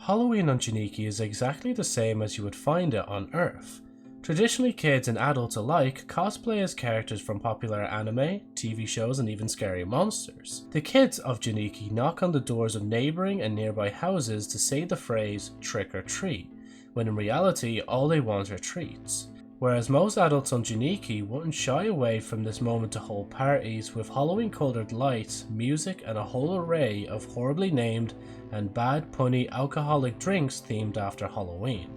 Halloween on Janiki is exactly the same as you would find it on Earth. Traditionally, kids and adults alike cosplay as characters from popular anime, TV shows, and even scary monsters. The kids of Janiki knock on the doors of neighbouring and nearby houses to say the phrase trick or treat, when in reality all they want are treats. Whereas most adults on Janiki wouldn't shy away from this moment to hold parties with Halloween coloured lights, music, and a whole array of horribly named and bad punny alcoholic drinks themed after Halloween.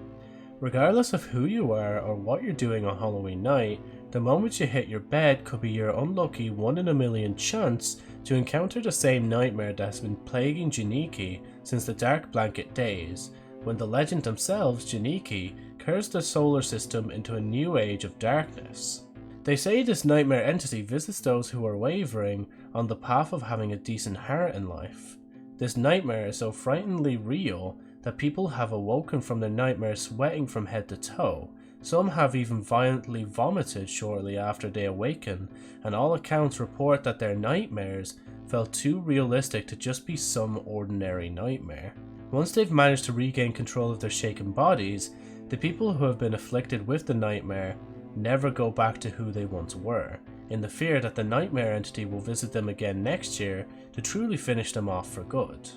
Regardless of who you are or what you're doing on Halloween night, the moment you hit your bed could be your unlucky 1 in a million chance to encounter the same nightmare that's been plaguing Janiki since the Dark Blanket days, when the legend themselves, Janiki, cursed the solar system into a new age of darkness. They say this nightmare entity visits those who are wavering on the path of having a decent heart in life. This nightmare is so frighteningly real that people have awoken from their nightmares sweating from head to toe. Some have even violently vomited shortly after they awaken, and all accounts report that their nightmares felt too realistic to just be some ordinary nightmare. Once they've managed to regain control of their shaken bodies, the people who have been afflicted with the nightmare never go back to who they once were, in the fear that the nightmare entity will visit them again next year to truly finish them off for good.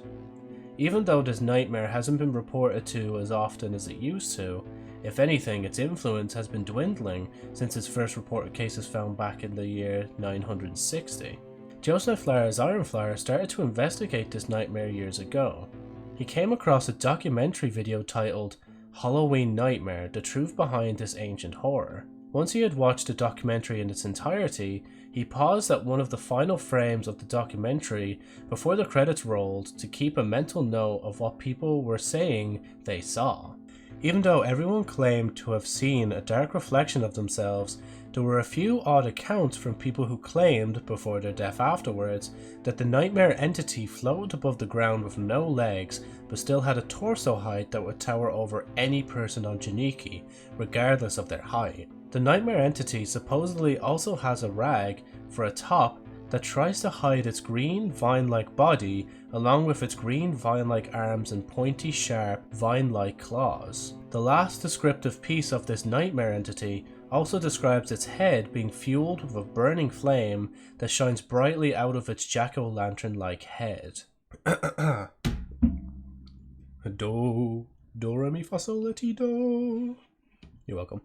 Even though this nightmare hasn't been reported to as often as it used to, if anything, its influence has been dwindling since its first reported cases found back in the year 960. Joseph Flara's Ironflower started to investigate this nightmare years ago. He came across a documentary video titled Halloween Nightmare: The Truth Behind This Ancient Horror. Once he had watched the documentary in its entirety, he paused at one of the final frames of the documentary before the credits rolled to keep a mental note of what people were saying they saw. Even though everyone claimed to have seen a dark reflection of themselves, there were a few odd accounts from people who claimed, before their death afterwards, that the nightmare entity floated above the ground with no legs, but still had a torso height that would tower over any person on Janiki, regardless of their height. The nightmare entity supposedly also has a rag for a top that tries to hide its green vine-like body along with its green vine-like arms and pointy sharp vine-like claws. The last descriptive piece of this nightmare entity also describes its head being fueled with a burning flame that shines brightly out of its jack-o'-lantern-like head. Do, re mi fa sol la ti do. You're welcome.